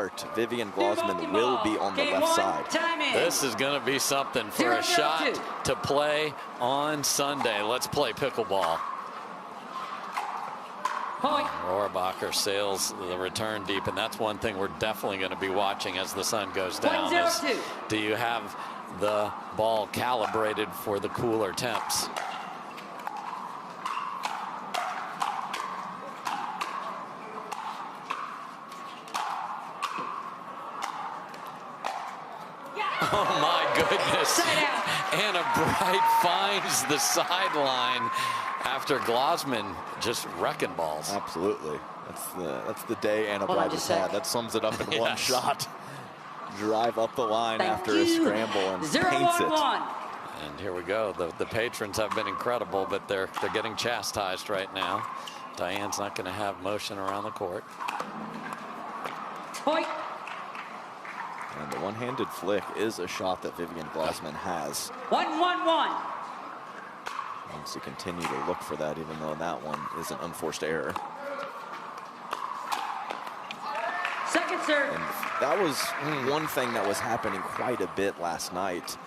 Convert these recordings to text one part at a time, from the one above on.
start, Vivian Glozman will be on the left side. This is going to be something for a shot to play on Sunday. Let's play pickleball. Rohrabacher sails the return deep, and that's one thing we're definitely going to be watching as the sun goes down. Do you have the ball calibrated for the cooler temps? Oh my goodness. Anna Bright finds the sideline after Glozman just wrecking balls. Absolutely. That's the day Anna Bright has had. That sums it up in one shot. Drive up the line after a scramble and paints it. And here we go. The patrons have been incredible, but they're getting chastised right now. Diane's not going to have motion around the court. Point. And the one-handed flick is a shot that Vivian Glozman has. 1-1-1. Needs to continue to look for that, even though that one is an unforced error. Second serve. And that was one thing that was happening quite a bit last night,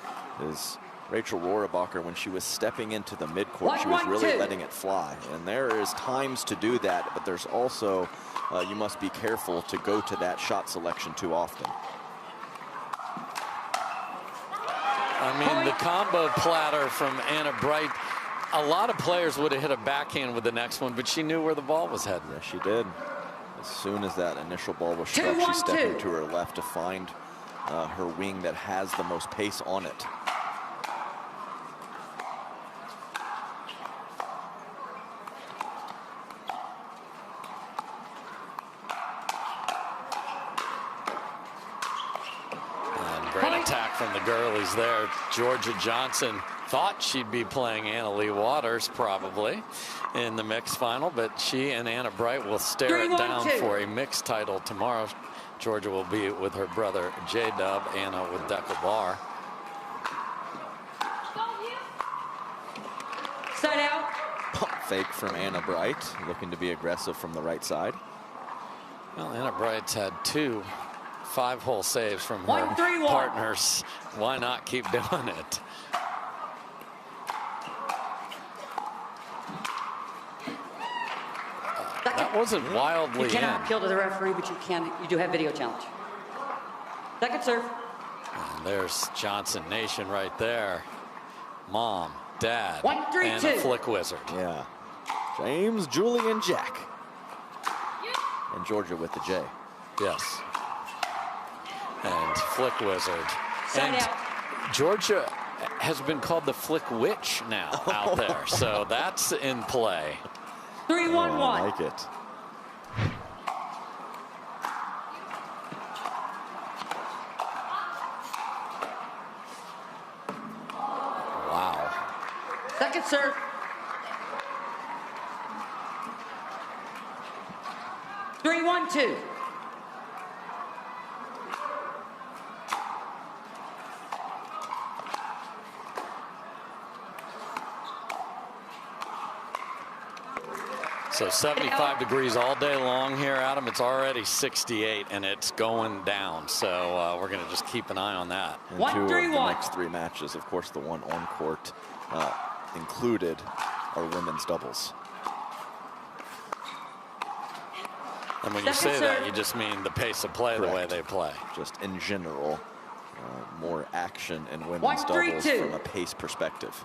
is Rachel Rohrabacher, when she was stepping into the midcourt, she was really letting it fly. And there is times to do that, but there's also, you must be careful to go to that shot selection too often. I mean, the combo platter from Anna Bright, a lot of players would have hit a backhand with the next one, but she knew where the ball was heading. Yes, she did. As soon as that initial ball was struck, she stepped into her left to find her wing that has the most pace on it. Great attack from the girlies there. Georgia Johnson thought she'd be playing Anna Lee Waters probably in the mixed final, but she and Anna Bright will stare it down for a mixed title tomorrow. Georgia will be with her brother J-Dub, Anna with Dekel Bar. Side out. Pump fake from Anna Bright, looking to be aggressive from the right side. Well, Anna Bright's had 2 5-hole saves from her partners. Why not keep doing it? That wasn't wildly You cannot appeal to the referee, but you do have video challenge. Second serve. And there's Johnson Nation right there. Mom, Dad, 1-3-2. and a flick wizard. Yeah. James, Julie, and Jack. And Georgia with the J. Yes. And flick wizard. Side out. Georgia has been called the flick witch now out there. So that's in play. 3-1-1. I like it. Wow. Second serve. Three, 1-2. So 75 degrees all day long here, Adam. It's already 68, and it's going down. So we're going to just keep an eye on that. And 2 of the next 3 matches, of course, the one on court included are women's doubles. And when you say that, you just mean the pace of play, the way they play. Just in general, more action in women's doubles from a pace perspective.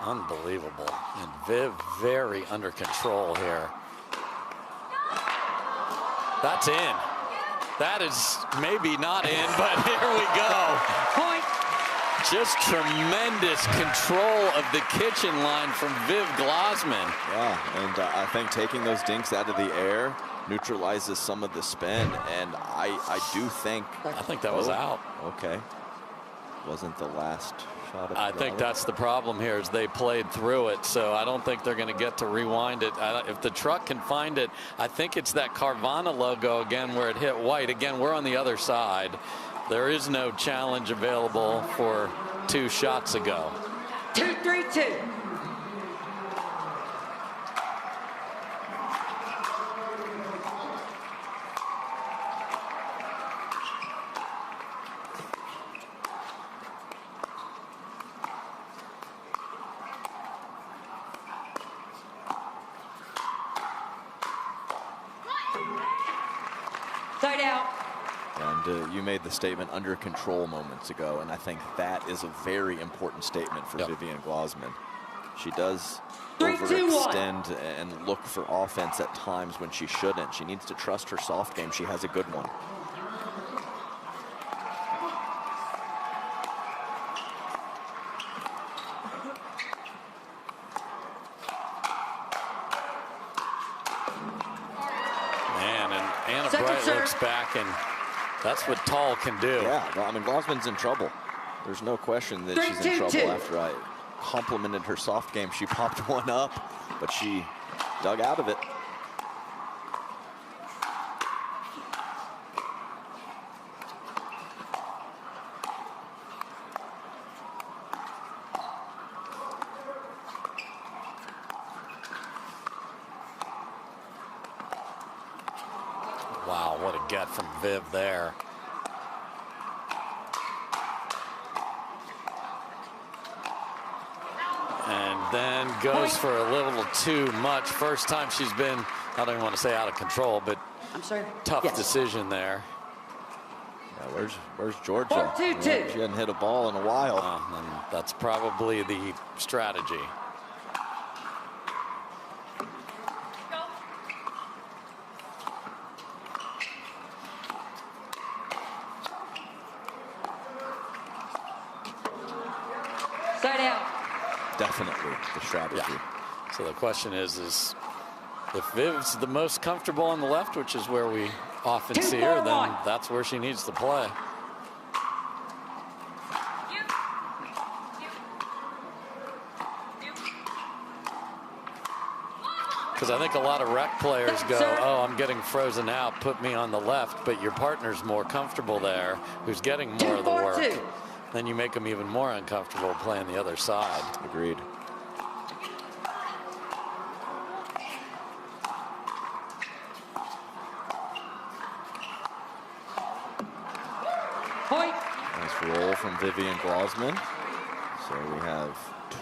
Unbelievable. And Viv very under control here. That's in. That is maybe not in, but here we go. Point. Just tremendous control of the kitchen line from Viv Glozman. Yeah, and I think taking those dinks out of the air neutralizes some of the spin, and I do think... I think that was out. Okay. Wasn't the last shot of I think that's the problem here is they played through it, so I don't think they're going to get to rewind it. If the truck can find it, I think it's that Carvana logo again where it hit white. Again, we're on the other side. There is no challenge available for 2 shots ago. 2-3-2. Side out. And you made the statement under control moments ago, and I think that is a very important statement for Vivian Glozman. She does 3, 2, 1. overextend and look for offense at times when she shouldn't. She needs to trust her soft game. She has a good one. Man, and Anna Bright looks back, and that's what tall can do. Yeah, well, I mean, Glozman's in trouble. There's no question that she's in trouble after I complimented her soft game. She popped one up, but she dug out of it. Wow, what a get from Viv there. And then goes for a little too much. First time she's been, I don't even want to say out of control, but I'm sorry. tough decision there. Yeah, where's Georgia? 4-2-2. She hadn't hit a ball in a while. And that's probably the strategy. Side out. Definitely the strategy. Yeah. So the question is if Viv's the most comfortable on the left, which is where we often see her, then that's where she needs to play. Because I think a lot of rec players go, oh, I'm getting frozen out, put me on the left, but your partner's more comfortable there, who's getting more of the work. Then you make them even more uncomfortable playing the other side. Agreed. Point. Nice roll from Vivian Glozman. So we have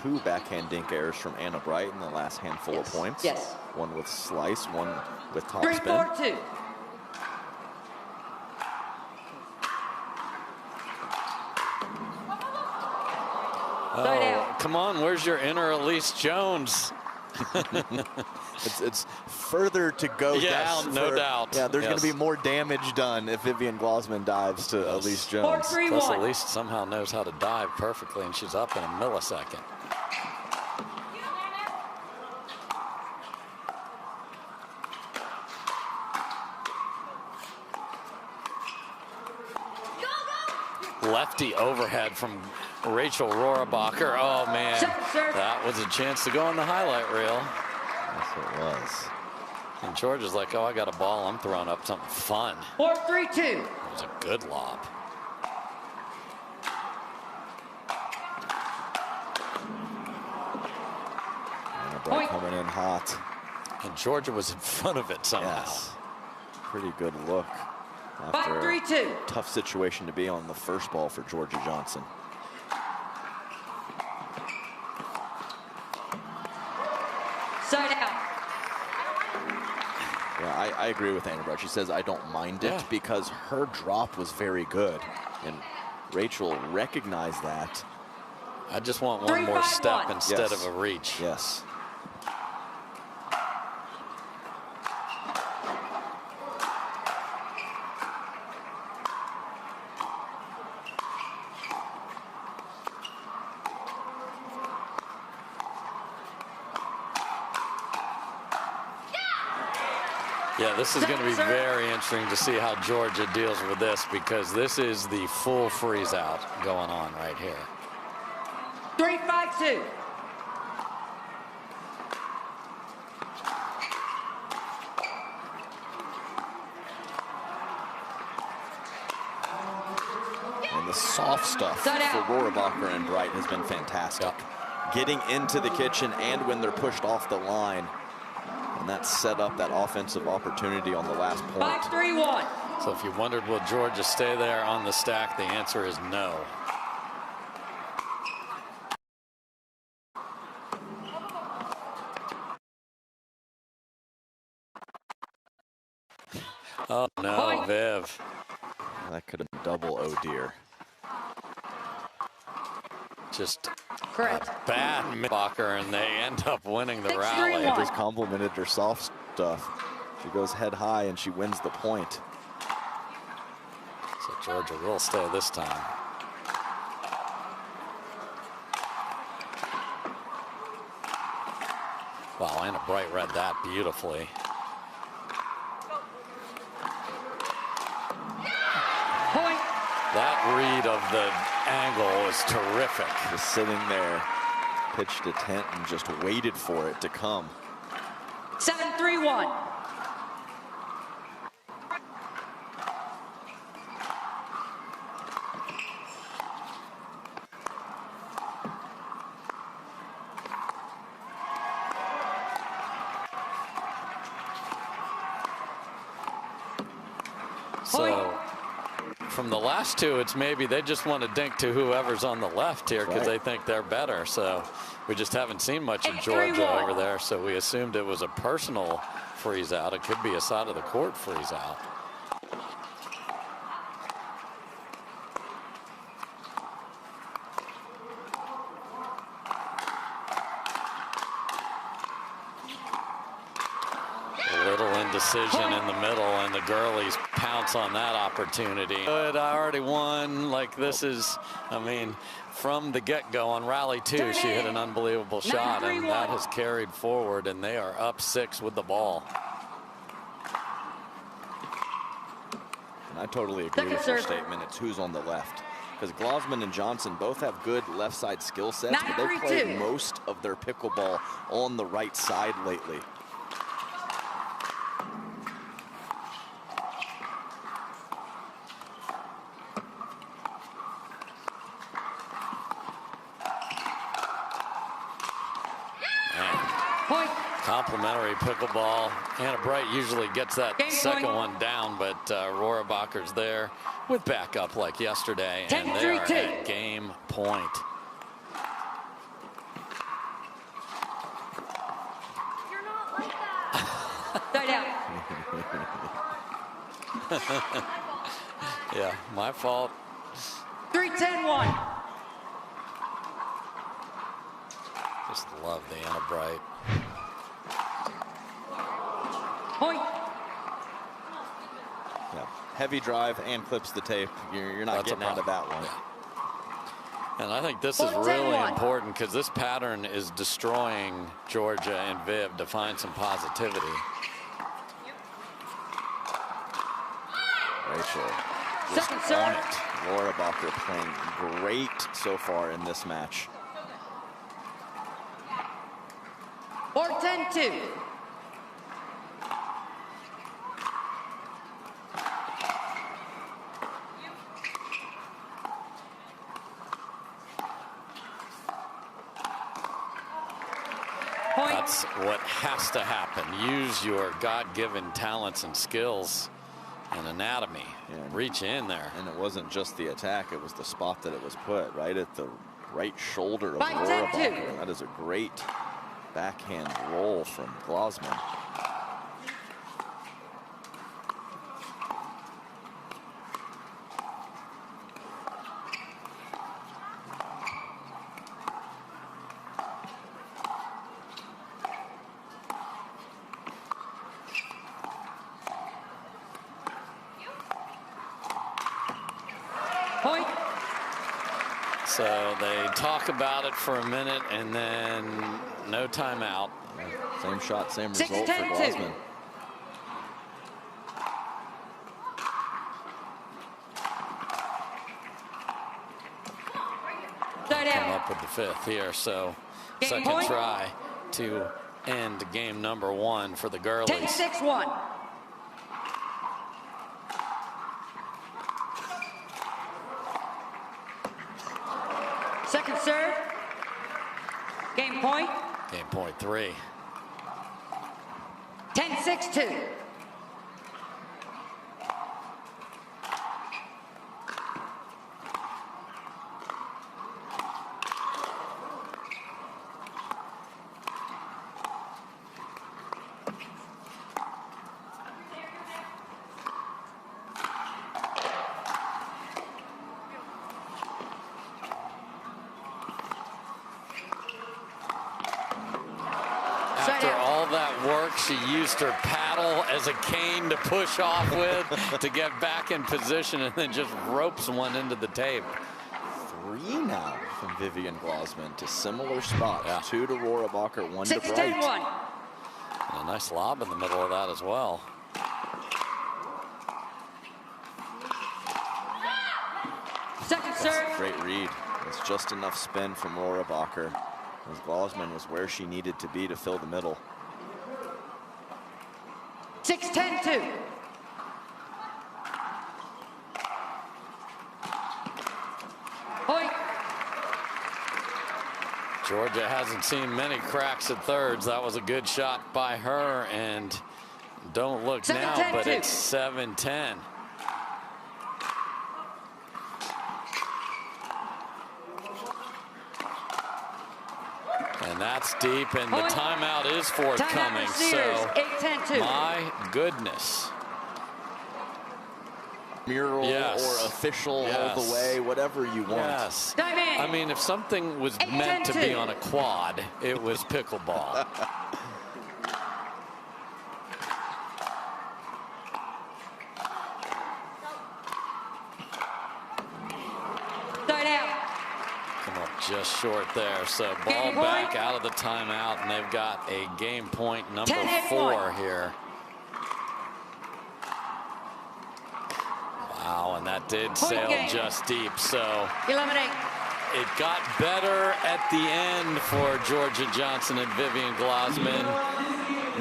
2 backhand dink errors from Anna Bright in the last handful of points. Yes. One with slice, one with top 3, spin. 4, 2. Oh, come on, where's your inner Elise Jones? It's further to go down. No doubt. Yeah, there's going to be more damage done if Vivian Glozman dives to Elise Jones. 4-3-1. Plus, Elise somehow knows how to dive perfectly, and she's up in a millisecond. Lefty overhead from Rachel Rohrabacher. Oh, man. That was a chance to go on the highlight reel. Yes, it was. And George is like, oh, I got a ball. I'm throwing up something fun. 4-3-2. It was a good lob. Anna Bright coming in hot. And Georgia was in front of it somehow. Yes. Pretty good look. After 5-3-2. tough situation to be on the first ball for Georgia Johnson. Side out. Yeah, I agree with Anna Bright. She says, I don't mind it because her drop was very good. And Rachel recognized that. I just want one more step instead of a reach. Yes. Yeah, this is going to be very interesting to see how Georgia deals with this, because this is the full freeze out going on right here. 3-5-2. And the soft stuff for Rohrabacher and Bright has been fantastic. Getting into the kitchen and when they're pushed off the line. And that set up that offensive opportunity on the last point. 5-3-1. So if you wondered, will Georgia stay there on the stack, the answer is no. Oh no, Viv. That could have been double oh dear. Just Correct. a bad Rohrabacher, and they end up winning the rally. Just complimented her soft stuff. She goes head high and she wins the point. So Georgia will stay this time. Wow, Anna Bright read that beautifully. Point. That read of the angle was terrific. Just sitting there, pitched a tent and just waited for it to come. 7-3-1. So from the last two, it's maybe they just want to dink to whoever's on the left here because they think they're better. So we just haven't seen much of Georgia over there. So we assumed it was a personal freeze out. It could be a side of the court freeze out. Indecision in the middle, and the girlies pounce on that opportunity. Good, I already won. Like, this is, I mean, from the get-go on rally 2, she hit an unbelievable shot, and that has carried forward, and they are up 6 with the ball. And I totally agree with your statement. It's who's on the left. Because Glozman and Johnson both have good left side skill sets, but they've played most of their pickleball on the right side lately. Complimentary pickleball. Anna Bright usually gets that second one down, but Rohrabacher's there with backup like yesterday, and they are at game point. You're not like that. Stay down. Yeah, my fault. 3-10-1. Just love the Anna Bright. Point. Yeah. Heavy drive and clips the tape. You're not getting out of that one. Yeah. And I think this is really important because this pattern is destroying Georgia and Viv to find some positivity. Rachel just on it. Rohrabacher playing great so far in this match. 4-10-2. That's what has to happen. Use your God-given talents and skills and anatomy. Yeah. Reach in there. And it wasn't just the attack, it was the spot that it was put, right at the right shoulder of Rohrabacher. That is a great backhand roll from Glozman. Point. So they talk about it for a minute and then no timeout. Same shot, same result for Glozman. come up with the 5th here. So second try to end game number 1 for the girlies. 10-6-1. Second serve. Game point. Game point 3. 10-6-2. After all that work, she used her paddle as a cane to push off with to get back in position, and then just ropes one into the tape. 3 now from Vivian Glozman to similar spots. 2 to Rohrabacher, 1 to Bright. 6-10-1. And a nice lob in the middle of that as well. Second That's serve. a great read. It's just enough spin from Rohrabacher, as Glozman was where she needed to be to fill the middle. 6-10-2. Point. Georgia hasn't seen many cracks at thirds. That was a good shot by her, and don't look now, but it's 7-10. And that's deep, and the timeout is forthcoming. So, 8-10-2. my goodness. Mural or official all the way, whatever you want. Yes. I mean, if something was meant to be on a quad, it was pickleball. Come up just short there. So ball back out of the timeout, and they've got a game point number 4 here. Wow, and that did sail just deep. So it got better at the end for Georgia Johnson and Vivian Glozman.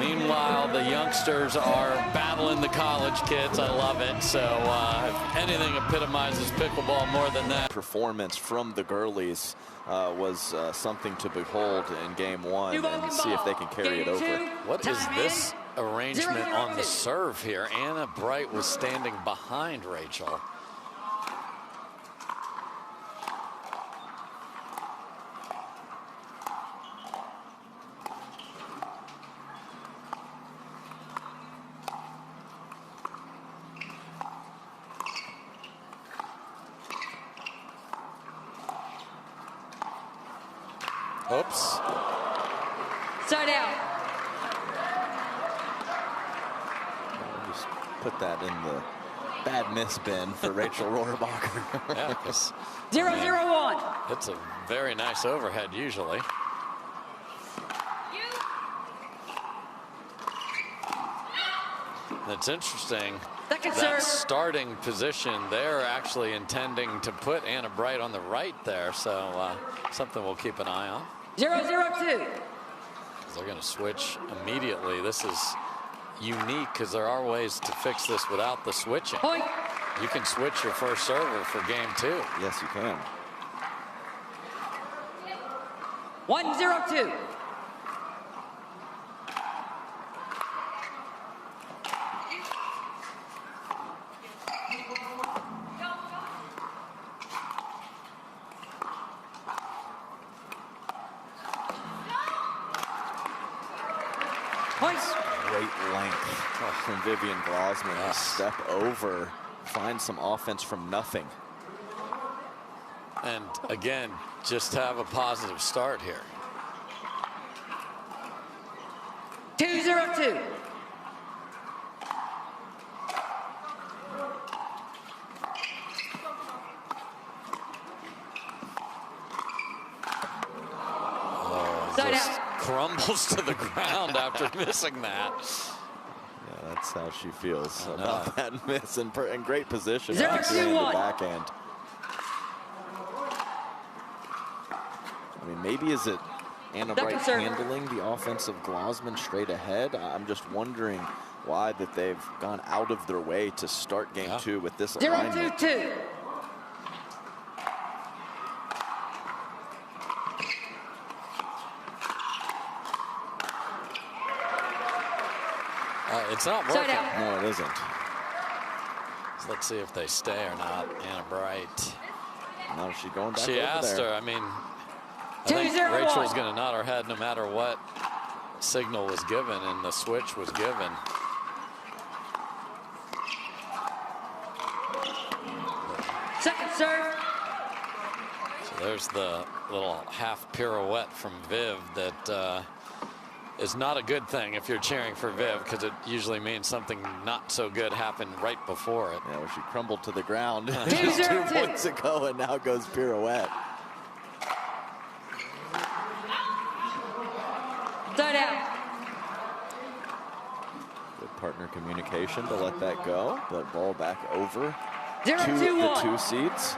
Meanwhile, the youngsters are battling the college kids. I love it. So if anything epitomizes pickleball more than that. Performance from the girlies was something to behold in game 1, and see if they can carry it over. What is this arrangement on the serve here? Anna Bright was standing behind Rachel. Oops. Side out. Just put that in the bad miss bin for Rachel Rohrabacher. Yeah, 0-0-1. It's a very nice overhead usually. It's interesting. That starting position, they're actually intending to put Anna Bright on the right there, so something we'll keep an eye on. 0-0-2. They're going to switch immediately. This is unique because there are ways to fix this without the switching. Point. You can switch your first server for game 2. Yes, you can. 1-0-2. Great length from Vivian Glozman. Step over, find some offense from nothing. And again, just have a positive start here. 2-0-2. Just crumbles to the ground after missing that. Yeah, that's how she feels about that miss. In great position. 0-2-1. The backhand. maybe is it Anna Bright handling the offensive Glozman straight ahead? I'm just wondering why that they've gone out of their way to start game 2 with this alignment. 0-2-2. It's not working. No, it isn't. So let's see if they stay or not. Anna Bright. Now she's going back She over asked there. her. I mean, I think Rachel's going to nod her head no matter what signal was given and the switch was given. Second serve. So there's the little half pirouette from Viv that is not a good thing if you're cheering for Viv, because it usually means something not so good happened right before it. Yeah, well, she crumbled to the ground 2 2-0-2. points ago, and now goes pirouette. Side out. Good partner communication to let that go, but ball back over 0-2-1. to the 2 seeds.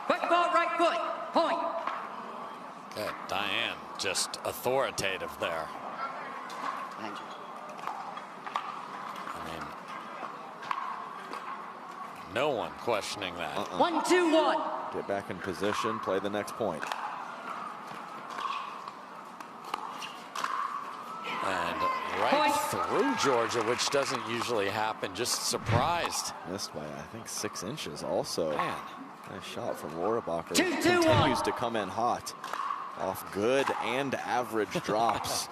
Quick ball, right foot. Point. Okay, Diane just authoritative there. Thank you. I mean, no one questioning that. 1-2-1. Get back in position, play the next point. And right through Georgia, which doesn't usually happen. Just surprised. Missed by, I think, 6 inches also. Man. Nice shot from Rohrabacher. 2-2-1. Continues to come in hot off good and average drops.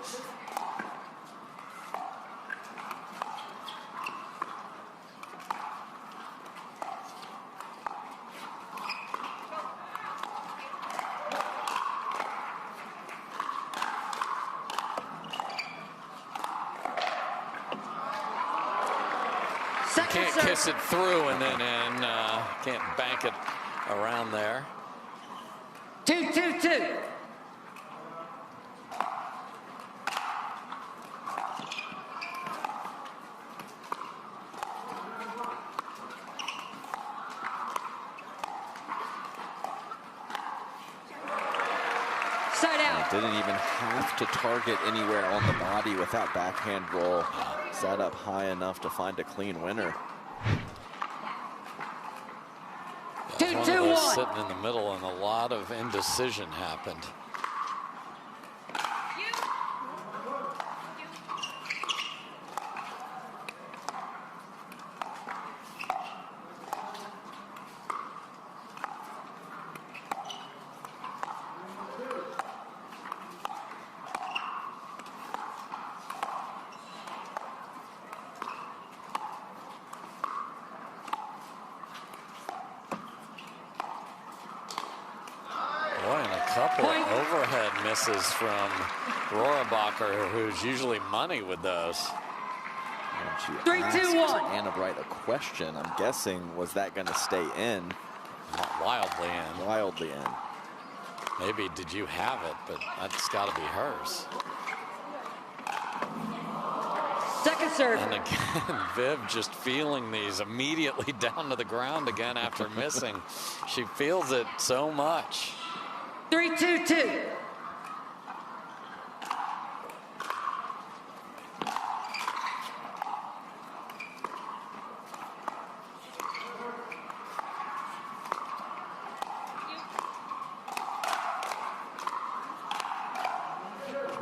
Can't kiss it through and then can't bank it around there. 2-2-2. Side out. Didn't even have to target anywhere on the body with that backhand roll. Set up high enough to find a clean winner. One of those sitting in the middle, and a lot of indecision happened. Overhead misses from Rohrabacher, who's usually money with those. And she 3, 2, 1. Anna Bright a question. I'm guessing, was that going to stay in? Wildly in. Wildly in. Maybe did you have it, but that's got to be hers. Second serve. And again, Viv just feeling these immediately down to the ground again after missing. She feels it so much. 3-2-2.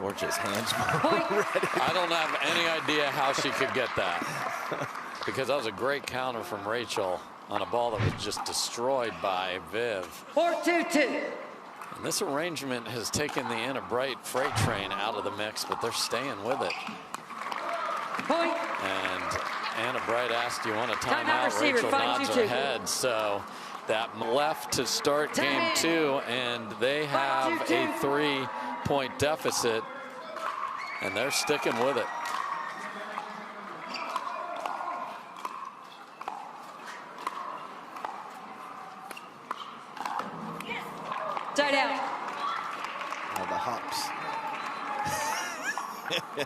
Georgia's hands were ready. I don't have any idea how she could get that, because that was a great counter from Rachel on a ball that was just destroyed by Viv. 4-2-2. And this arrangement has taken the Anna Bright freight train out of the mix, but they're staying with it. Point. And Anna Bright asked, do you want a Timeout timeout? receiver, Rachel nods 5-2-2. her head. So that left to start game 2, and they have a 3-point deficit, and they're sticking with it. Side out. Oh, the hops.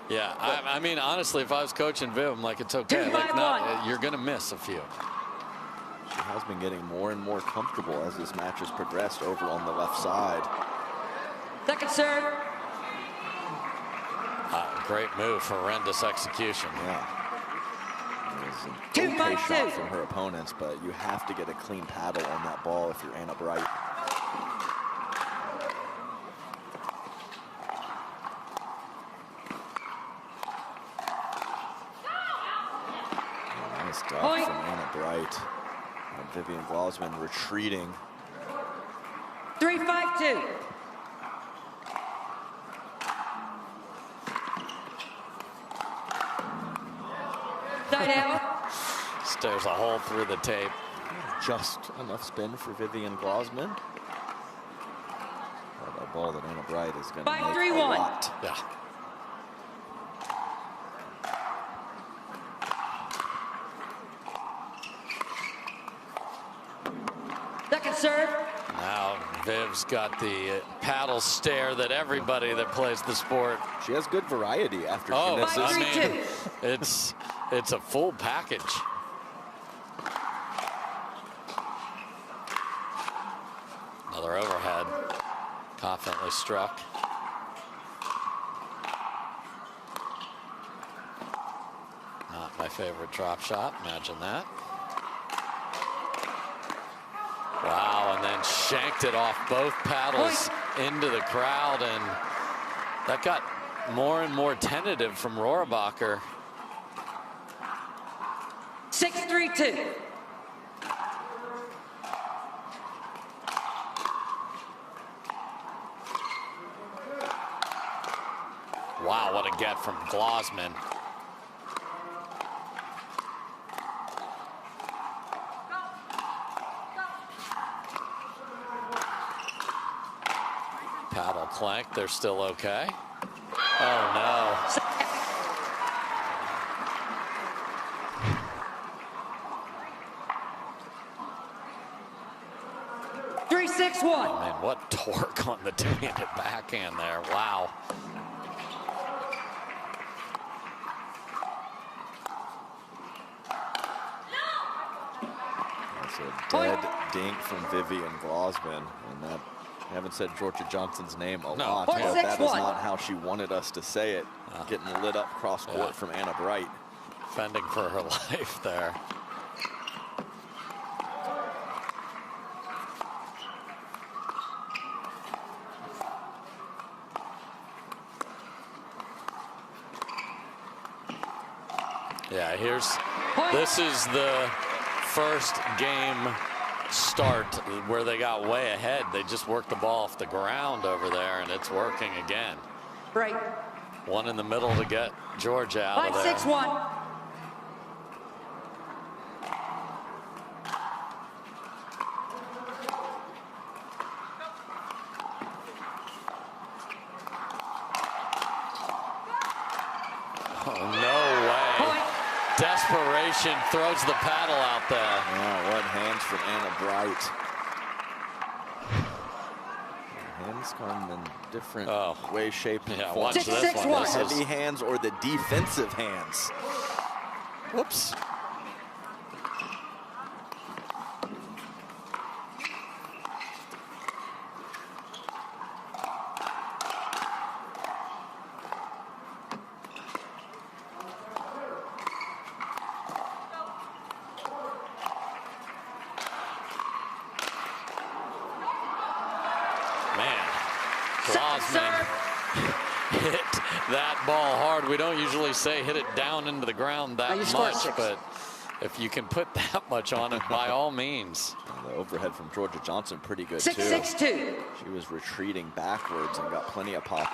Yeah, I mean, honestly, if I was coaching Viv, I'm like, it's okay. Like, you're going to miss a few. She has been getting more and more comfortable as this match has progressed over on the left side. Second serve. Great move, horrendous execution. Yeah. It was an okay shot from her opponents, but you have to get a clean paddle on that ball if you're Anna Bright. Nice stuff from Anna Bright. And Vivian Glozman retreating. 3-5-2. There's a hole through the tape. Just enough spin for Vivian Glozman. Well, that ball that Anna Bright is going to make 5-3-1. a lot. Yeah. Second serve. Now Viv's got the paddle stare that everybody that plays the sport. She has good variety after she misses. I mean, it's a full package. Another overhead, confidently struck. Not my favorite drop shot, imagine that. Wow, and then shanked it off both paddles into the crowd, and that got more and more tentative from Rohrabacher. 6-3-2. Wow, what a get from Glozman. Paddle clank, they're still okay. Oh no. 3-6-1. Man, what torque on the two-handed backhand there. Wow. That's a dead dink from Vivian Glozman. And that, I haven't said Georgia Johnson's name a lot, but that is not how she wanted us to say it. Getting lit up cross court from Anna Bright. Fending for her life there. Yeah, this is the first game start where they got way ahead. They just worked the ball off the ground over there, and it's working again. Right. One in the middle to get Georgia out of there. 5-6-1. Desperation throws the paddle out there. Yeah, what hands from Anna Bright. Hands come in different way, shape, and form. Watch this one. The heavy hands or the defensive hands. Whoops. Glozman hit that ball hard. We don't usually say hit it down into the ground that much, but if you can put that much on it, by all means. The overhead from Georgia Johnson pretty good, 6-6-2. too. She was retreating backwards and got plenty of pop.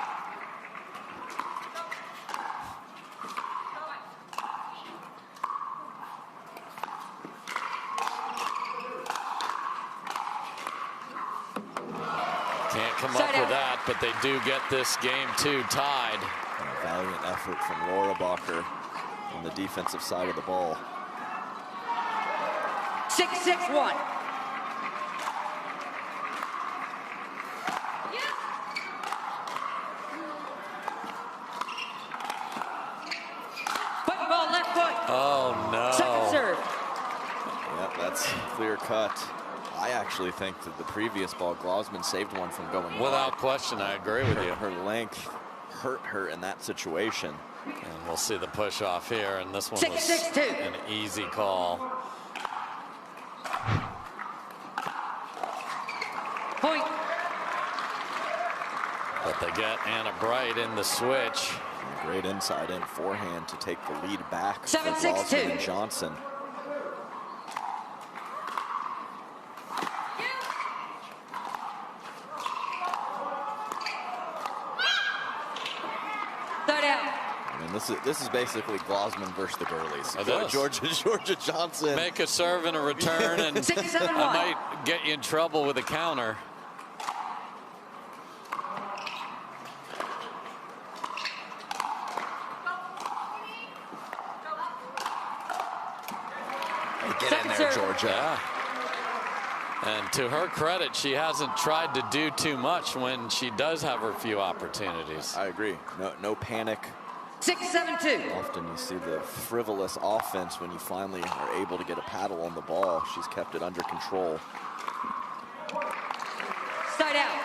Can't come up with that, but they do get this game two tied. And a valiant effort from Rohrabacher on the defensive side of the ball. 6-6-1. Pickleball left foot. Oh no. Second serve. Yep, that's clear cut. I actually think that the previous ball, Glozman saved one from going Without wide. question, I agree with you. Her length hurt her in that situation. And we'll see the push off here, and this one was 6-2. an easy call. Point. But they get Anna Bright in the switch. Great inside in forehand to take the lead back for 7-6-2. Glozman and Johnson. Third out. I mean, this is basically Glozman versus the girlies. It is. Georgia Johnson. Make a serve and a return, and 6-7-1. I might get you in trouble with a counter. Get in there, Georgia. Yeah. And to her credit, she hasn't tried to do too much when she does have her few opportunities. I agree. No panic. 6-7-2. Often you see the frivolous offense when you finally are able to get a paddle on the ball. She's kept it under control. Start out.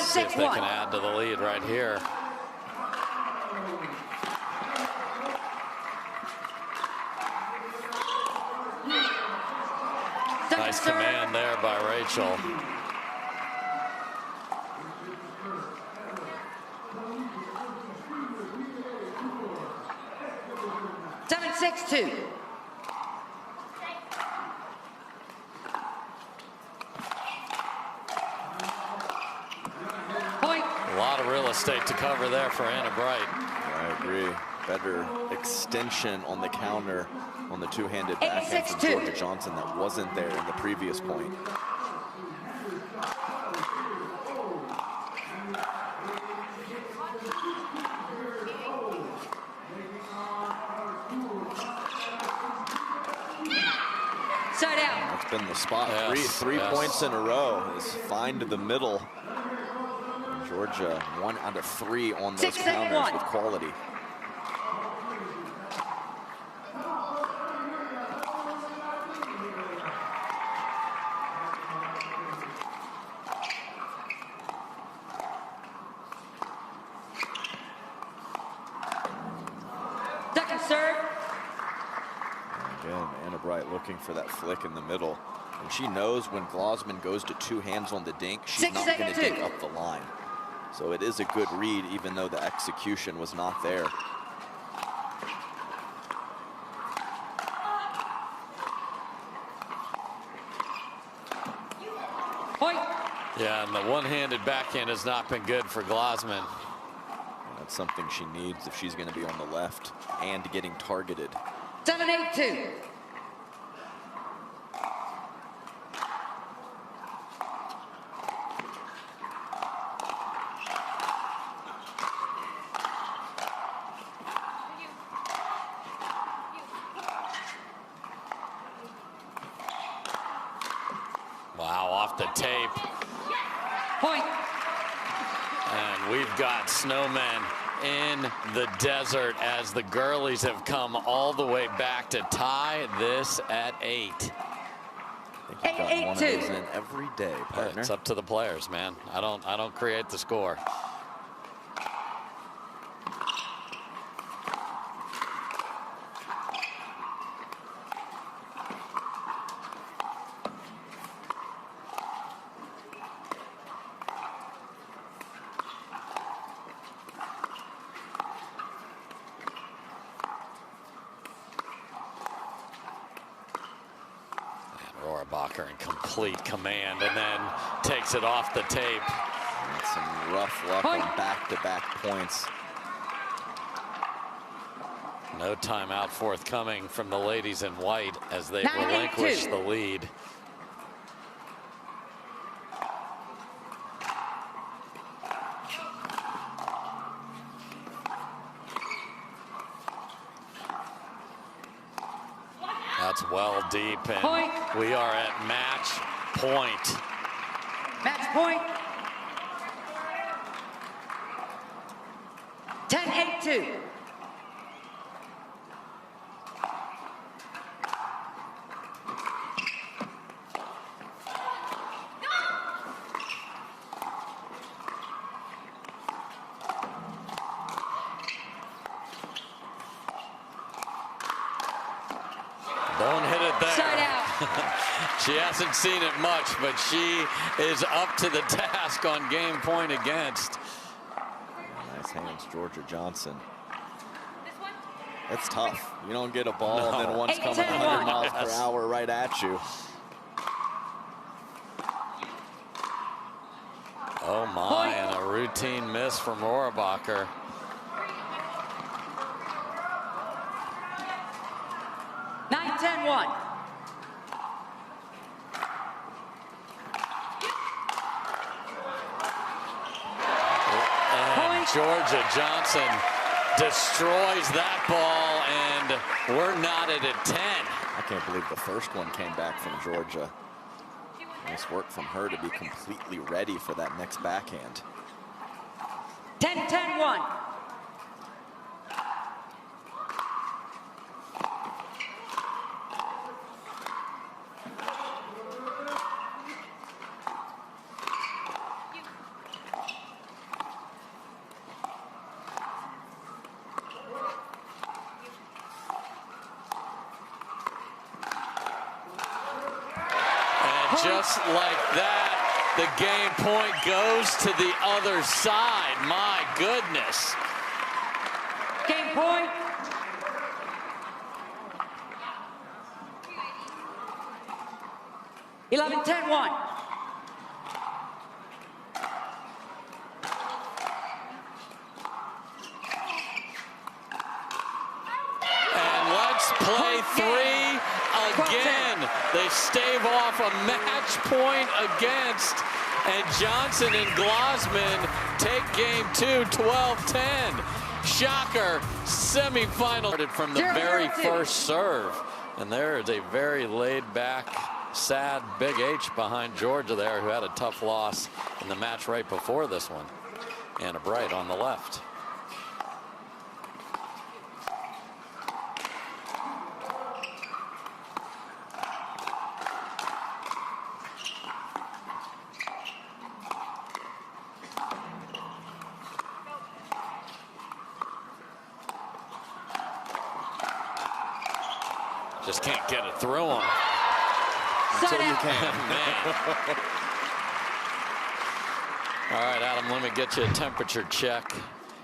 See if they can add to the lead right here. Nice command there by Rachel. Seven, 6-2. Point. A lot of real estate to cover there for Anna Bright. I agree. Better extension on the counter on the two-handed backhand from 8-6-2. Georgia Johnson that wasn't there in the previous point. Start out. That's been the spot. Yes, Three yes. points in a row is find the middle. Georgia 1 out of 3 on those 6-7-1. counters with quality. Second serve. Again, Anna Bright looking for that flick in the middle. And she knows when Glozman goes to two hands on the dink, she's not going to 6-2. dink up the line. So it is a good read, even though the execution was not there. Point. Yeah, and the one-handed backhand has not been good for Glozman. That's something she needs if she's going to be on the left and getting targeted. 7-8-2. Wow, off the tape. Point. And we've got snowmen in the desert as the girlies have come all the way back to tie this at 8. I think you've got one of those in every day, partner. It's up to the players, man. I don't create the score. Rohrabacher in complete command and then takes it off the tape. And some rough luck on back-to-back points. No timeout forthcoming from the ladies in white as they 9-8-2. relinquish the lead. That's well deep, and Point. we are at match point. Match point. 10-8-2. Don't hit it there. Side out. She hasn't seen it much, but she is up to the task on game point against. Nice hands, Georgia Johnson. It's tough. You don't get a ball and then one's coming 100 miles per hour right at you. Oh my, and a routine miss from Rohrabacher. Nine, 10-1. And Georgia Johnson destroys that ball, and we're knotted at 10. I can't believe the first one came back from Georgia. Nice work from her to be completely ready for that next backhand. 10-10-1. Just like that, the game point goes to the other side. My goodness. Game point. Eleven, 10-1. And let's play three again. They stave off a match point against, and Johnson and Glozman take game two, 12-10. Shocker, semifinal from the very first serve. And there is a very laid-back, sad Big H behind Georgia there, who had a tough loss in the match right before this one. Anna Bright on the left. Just can't get it through him. Until you can. Man. All right, Adam, let me get you a temperature check.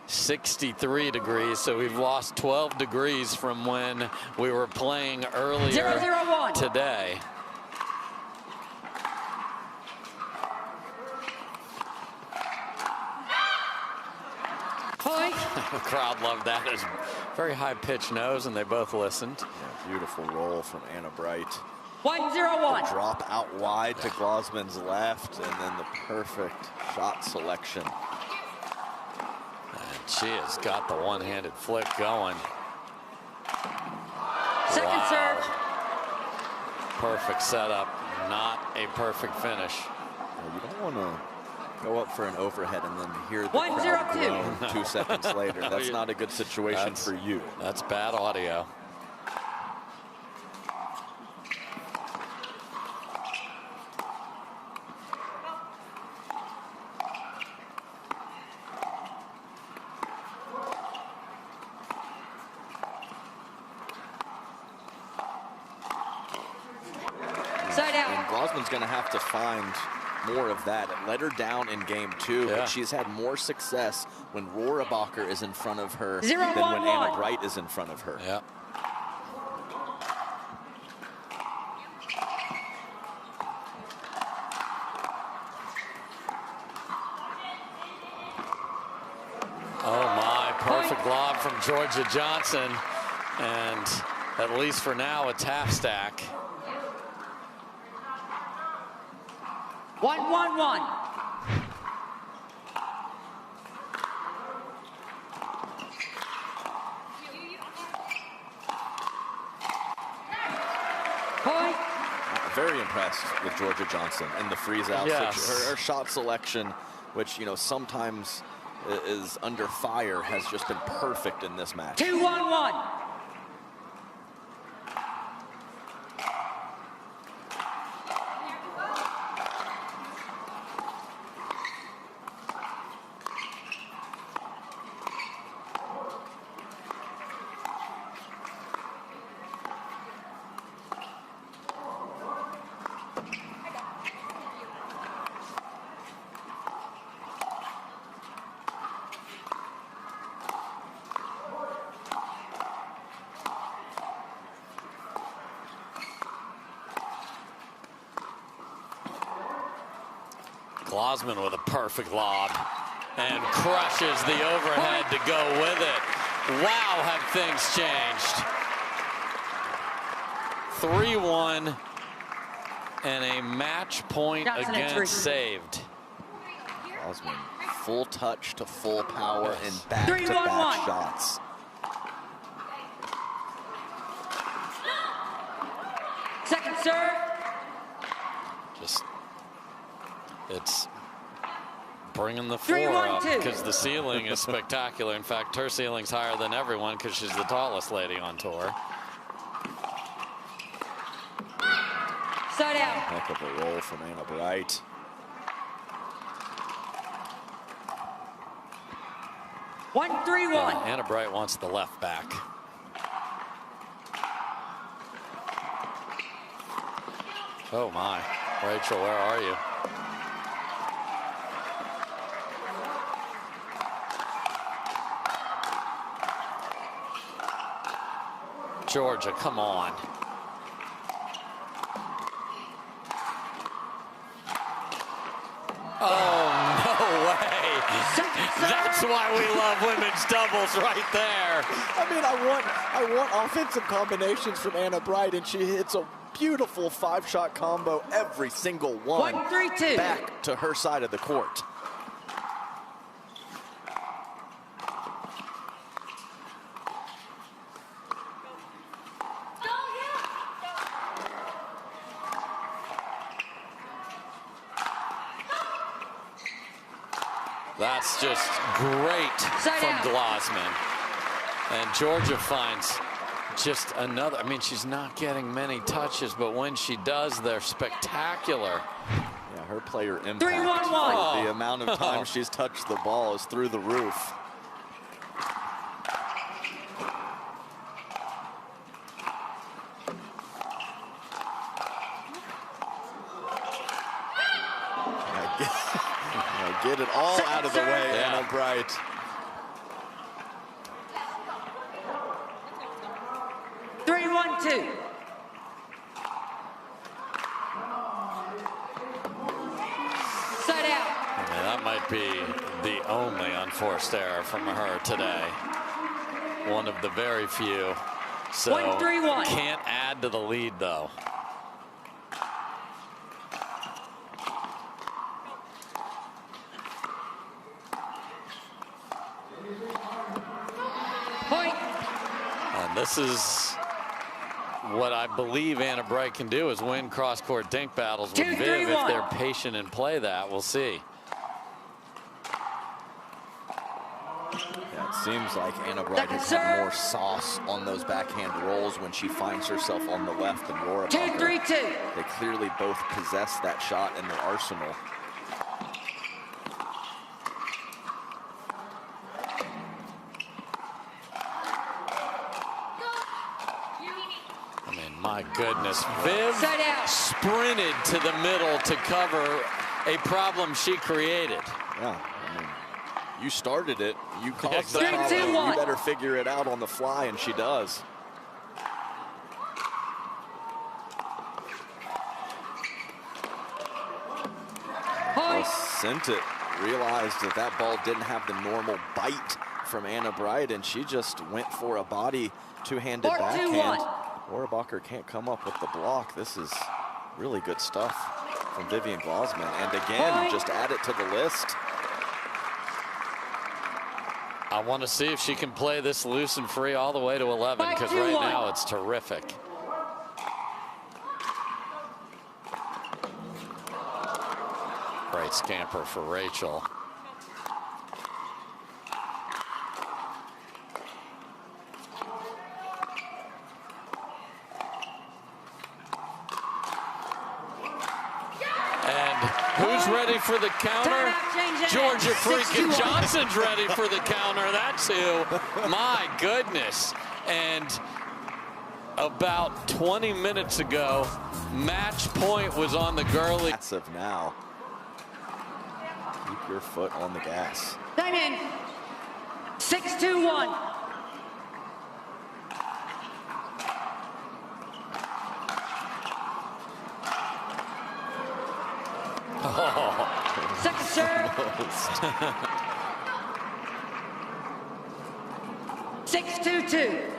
63 degrees, so we've lost 12 degrees from when we were playing earlier 0-0-1. today. Point. The crowd loved that. It's very high-pitched nose, and they both listened. Yeah, beautiful roll from Anna Bright. 1-0-1. Drop out wide to Glozman's left, and then the perfect shot selection. And she has got the one-handed flick going. Second serve. Perfect setup, not a perfect finish. You don't want to go up for an overhead and then hear the 1-0-2. crowd groan 2 seconds later. That's not a good situation for you. That's bad audio. And Glozman's going to have to find more of that. It let her down in game two, but she's had more success when Rohrabacher is in front of her than when Anna Bright is in front of her. Yeah. Oh my, perfect lob from Georgia Johnson. And at least for now, it's half stack. 1-1-1. Point. Very impressed with Georgia Johnson and the freeze out. Yes. Her shot selection, which, you know, sometimes is under fire has just been perfect in this match. 2-1-1. Glozman with a perfect lob and crushes the overhead to go with it. Wow, have things changed. 3-1 and a match point again saved. Glozman, full touch to full power and back-to-back shots. Second serve. It's bringing the floor up because the ceiling is spectacular. In fact, her ceiling's higher than everyone because she's the tallest lady on tour. Side out. Heck of a roll from Anna Bright. One, 3-1. Anna Bright wants the left back. Oh my, Rachel, where are you? Georgia, come on. Oh, no way. That's why we love women's doubles right there. I mean, I want offensive combinations from Anna Bright, and she hits a beautiful 5-shot combo every single one. 1-3-2. Back to her side of the court. That's just great from Glozman. And Georgia finds just another. I mean, she's not getting many touches, but when she does, they're spectacular. Yeah, her player impact 3-1-1. for the amount of time she's touched the ball is through the roof. Get it all out of the way, Anna Bright. Three, 1-2. Side out. And that might be the only unforced error from her today. One of the very few. So 1-3-1. Can't add to the lead, though. This is what I believe Anna Bright can do, is win cross-court dink battles with Viv if they're patient and play that. We'll see. Yeah, it seems like Anna Bright has had more sauce on those backhand rolls when she finds herself on the left than Rohrabacher. 2-3-2. They clearly both possess that shot in their arsenal. My goodness, Viv sprinted to the middle to cover a problem she created. Yeah, I mean, you started it, you caused the problem, you better figure it out on the fly, and she does. Well, sent it, realized that that ball didn't have the normal bite from Anna Bright, and she just went for a body two-handed backhand. Rohrabacher can't come up with the block. This is really good stuff from Vivian Glozman. And again, just add it to the list. I want to see if she can play this loose and free all the way to 11, because right now it's terrific. Great scamper for Rachel. for the counter. Georgia freaking Johnson's ready for the counter. That's who. My goodness. And about 20 minutes ago, match point was on the girlie. Massive now. Keep your foot on the gas. Time in. 6-2-1. Oh. Second serve. 6-2-2.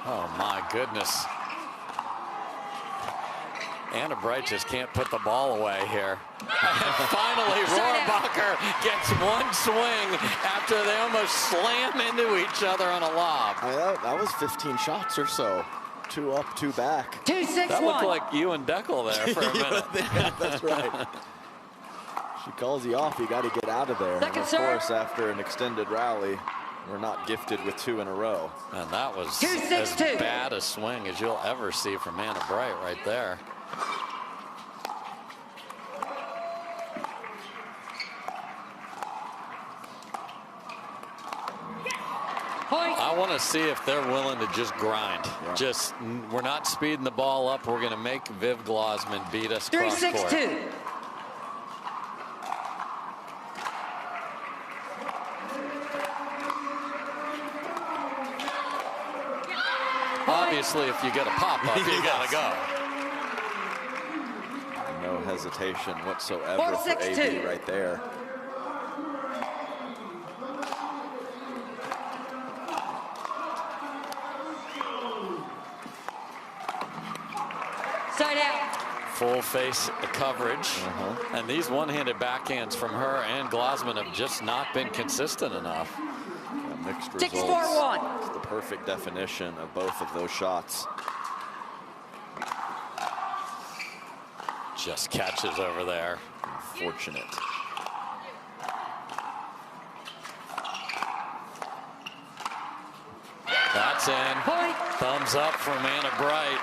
Oh, my goodness. Anna Bright just can't put the ball away here. And finally, Rohrabacher gets one swing after they almost slam into each other on a lob. That was 15 shots or so. 2 up, 2 back. 2-6-1. That looked like you and Deckel there for a minute. Yeah, that's right. She calls you off. You got to get out of there. Second and of course, after an extended rally, we're not gifted with 2 in a row. And that was 2-6-2. as bad a swing as you'll ever see from Anna Bright right there. I want to see if they're willing to just grind. Yeah. We're not speeding the ball up. We're going to make Viv Glozman beat us cross court. 3-6-2. Obviously, if you get a pop-up, you got to go. No hesitation whatsoever for AB right there. Side out. Full face coverage. And these one-handed backhands from her and Glozman have just not been consistent enough. Mixed results. 6-4-1. It's the perfect definition of both of those shots. Just catches over there. Unfortunate. That's in. Point. Thumbs up from Anna Bright.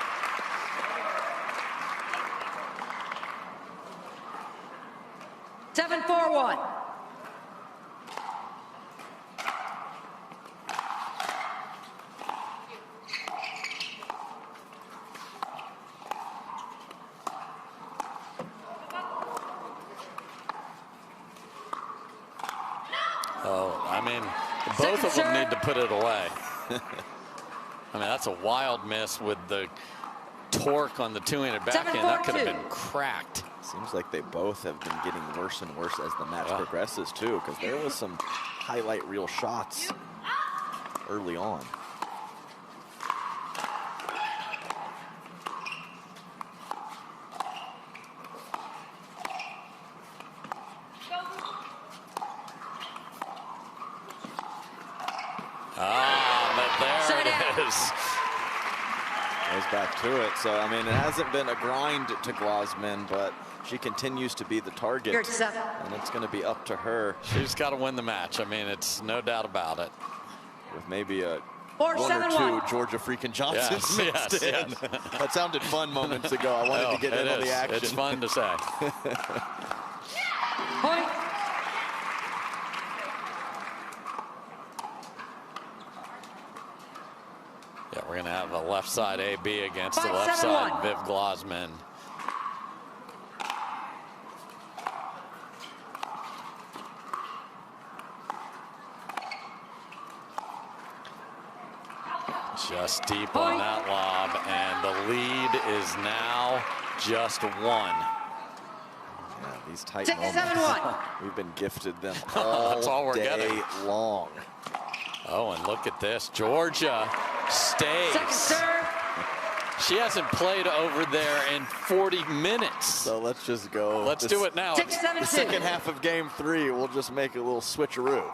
Seven, 4-1. Oh, I mean, both of them need to put it away. I mean, that's a wild miss with the torque on the two-handed backhand. That could have been cracked. Seems like they both have been getting worse and worse as the match progresses, too, because there was some highlight reel shots early on. But there it is. Goes back to it. So, I mean, it hasn't been a grind to Glozman, but she continues to be the target. And it's going to be up to her. She's got to win the match. I mean, it's no doubt about it. With maybe a 1 or 2 Georgia freaking Johnsons mixed in. Yes. That sounded fun moments ago. I wanted to get in on the action. It's fun to say. Point. Yeah, we're going to have a left side AB against the left side Viv Glozman. Just deep on that lob, and the lead is now just 1. Yeah, these tight 6, moments, 7, 1. we've been gifted them That's all we're day getting. long. Oh, and look at this. Georgia stays. Second serve. She hasn't played over there in 40 minutes. So let's just go. Let's do it now. The second half of game 3, we'll just make a little switcheroo.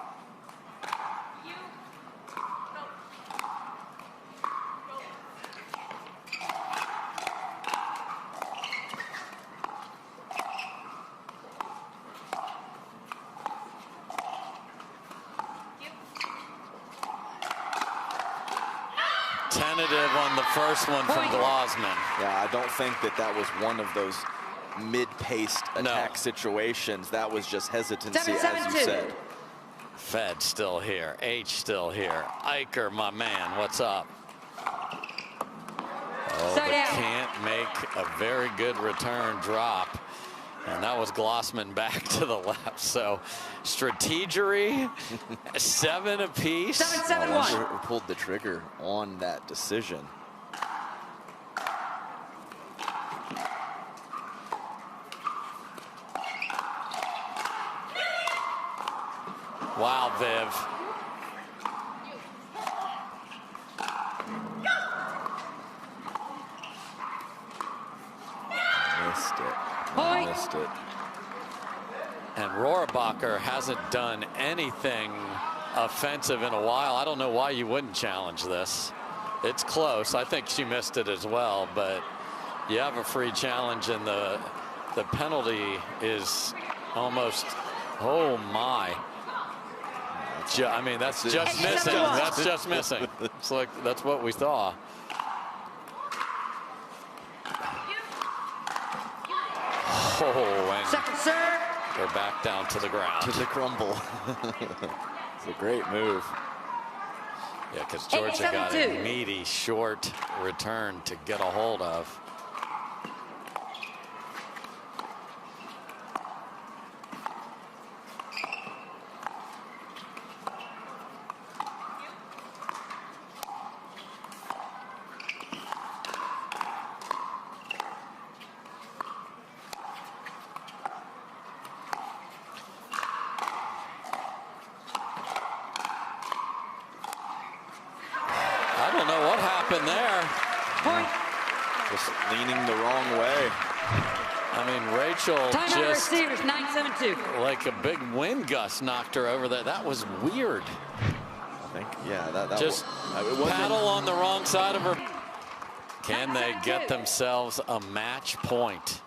Tentative on the first one from Glozman. Yeah, I don't think that was one of those mid-paced attack situations. That was just hesitancy, as you said. Fed still here. H still here. Eicher, my man, what's up? Oh, but can't make a very good return drop. And that was Glozman back to the left. So strategery, 7 apiece. 7-7-1. Who pulled the trigger on that decision? Wow, Viv. Missed it. And Rohrabacher hasn't done anything offensive in a while. I don't know why you wouldn't challenge this. It's close. I think she missed it as well, but you have a free challenge, and the penalty is almost, oh my. I mean, that's just missing. That's just missing. It's like, that's what we saw. Oh, and second serve. They're back down to the ground. To the crumble. It's a great move. Yeah, because Georgia got a meaty short return to get a hold of. I don't know what happened there. Just leaning the wrong way. I mean, Rachel Timeout just receivers, 9-7-2. like a big wind gust knocked her over there. That was weird. I think, yeah, that just paddle on the wrong side of her. Can they get themselves a match point?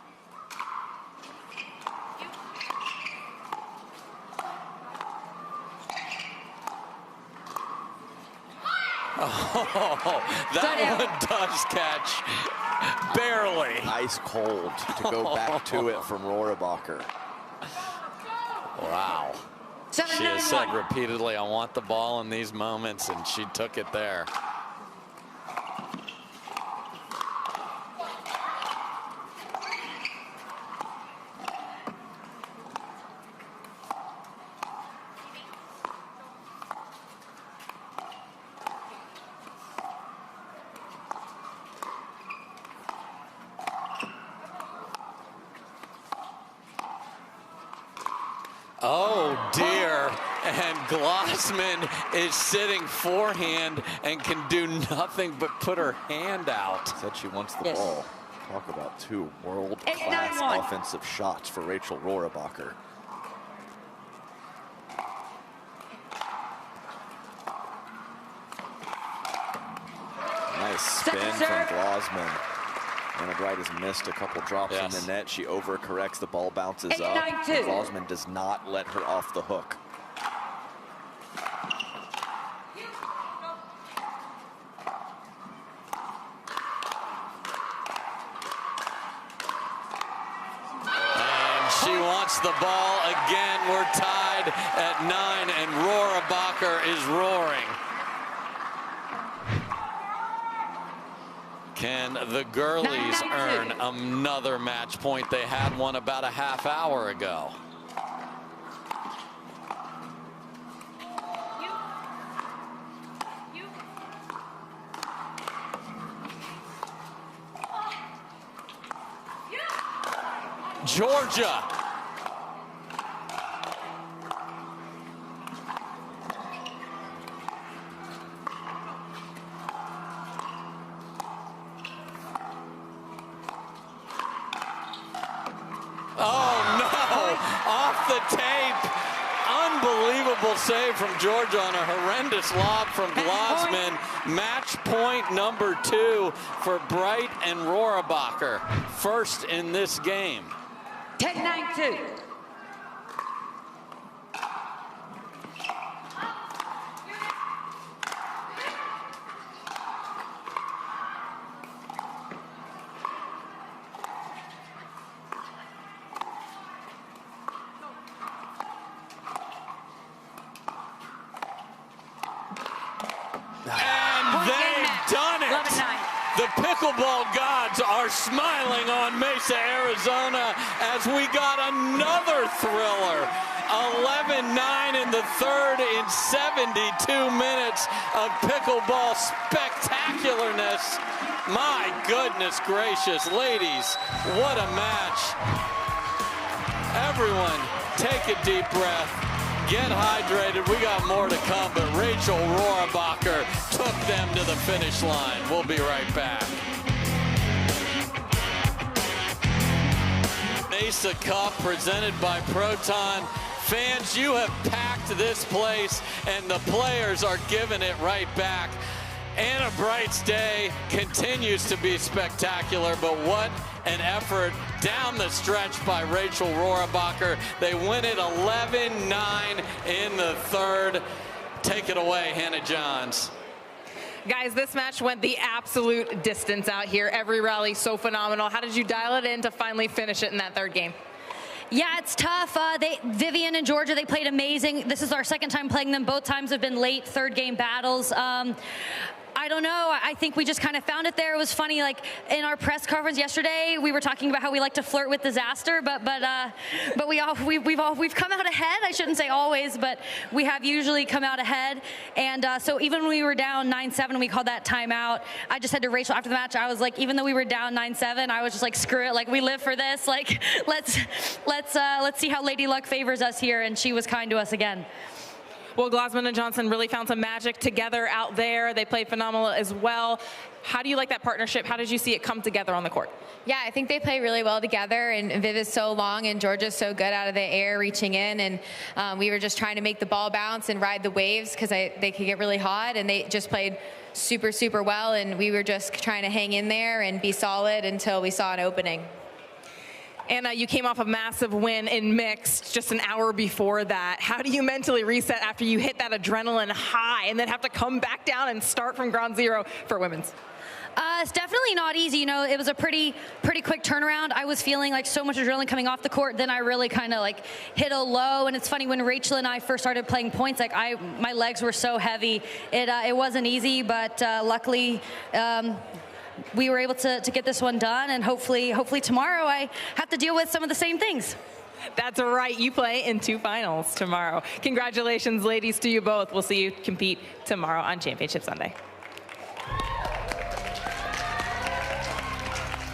Oh, that one does catch. Barely. Ice cold to go back to it from Rohrabacher. Wow. She has said repeatedly, I want the ball in these moments, and she took it there. Oh dear, and Glozman is sitting forehand and can do nothing but put her hand out. Said she wants the ball. Talk about 2 world-class offensive shots for Rachel Rohrabacher. Nice spin from Glozman. Anna Bright has missed a couple drops in the net. She overcorrects. The ball bounces up. Glozman does not let her off the hook. And she wants the ball again. We're tied at 9, and Rohrabacher is roaring. Can the girlies earn another match point? They had one about a half hour ago. Georgia. Unbelievable save from Georgia on a horrendous lob from Glozman. Match point number 2 for Bright and Rohrabacher. First in this game. 10-9-2. And they've done it. The pickleball gods are smiling on Mesa, Arizona, as we got another thriller. 11-9 in the third in 72 minutes of pickleball spectacularness. My goodness gracious, ladies, what a match. Everyone, take a deep breath. Get hydrated. We got more to come, but Rachel Rohrabacher took them to the finish line. We'll be right back. Mesa Cup presented by Proton. Fans, you have packed this place, and the players are giving it right back. Anna Bright's day continues to be spectacular, but what an effort down the stretch by Rachel Rohrabacher. They win it 11-9 in the third. Take it away, Hannah Johns. Guys, this match went the absolute distance out here. Every rally so phenomenal. How did you dial it in to finally finish it in that third game? Yeah, it's tough. Vivian and Georgia, they played amazing. This is our second time playing them. Both times have been late third game battles. I don't know. I think we just kind of found it there. It was funny, like in our press conference yesterday, we were talking about how we like to flirt with disaster, but we've come out ahead. I shouldn't say always, but we have usually come out ahead. And so even when we were down 9-7, we called that timeout. I just said to Rachel after the match, I was like, even though we were down 9-7, I was just like, screw it. Like, we live for this. Like, let's see how Lady Luck favors us here. And she was kind to us again. Well, Glozman and Johnson really found some magic together out there. They played phenomenal as well. How do you like that partnership? How did you see it come together on the court? Yeah, I think they play really well together, and Viv is so long and Georgia's so good out of the air reaching in, and we were just trying to make the ball bounce and ride the waves because they could get really hot, and they just played super, super well, and we were just trying to hang in there and be solid until we saw an opening. Anna, you came off a massive win in mixed just an hour before that. How do you mentally reset after you hit that adrenaline high and then have to come back down and start from ground zero for women's? It's definitely not easy. You know, it was a pretty quick turnaround. I was feeling like so much adrenaline coming off the court. Then I really kind of like hit a low. And it's funny, when Rachel and I first started playing points, like my legs were so heavy. It wasn't easy, but luckily, we were able to get this one done, and hopefully tomorrow I have to deal with some of the same things. That's right. You play in 2 finals tomorrow. Congratulations, ladies, to you both. We'll see you compete tomorrow on Championship Sunday.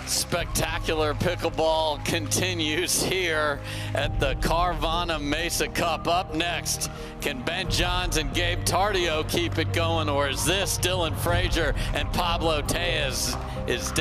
Spectacular pickleball continues here at the Carvana Mesa Cup. Up next, can Ben Johns and Gabe Tardio keep it going, or is this Dylan Frazier and Pablo Tejas is